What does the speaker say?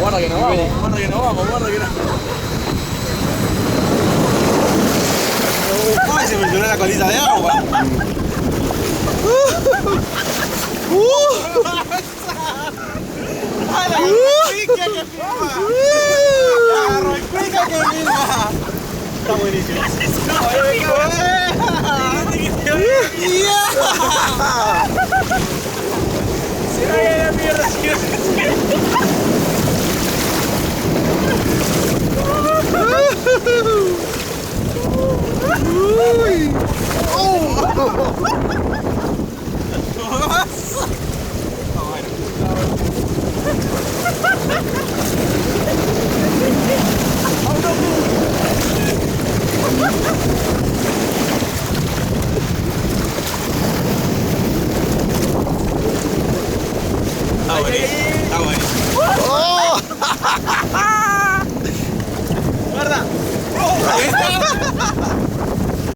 Guarda que nos vamos, guarda que nos vamos, guarda que nos vamos. ¡Ay, se me llenó la colita de agua! ¡A la pica que filma! ¡La roipica que filma! Está buenísimo. Se vaya la mierda, ¡Uy! ¡Oh! Está buenísimo, está buenísimo. ¡Oh! guarda.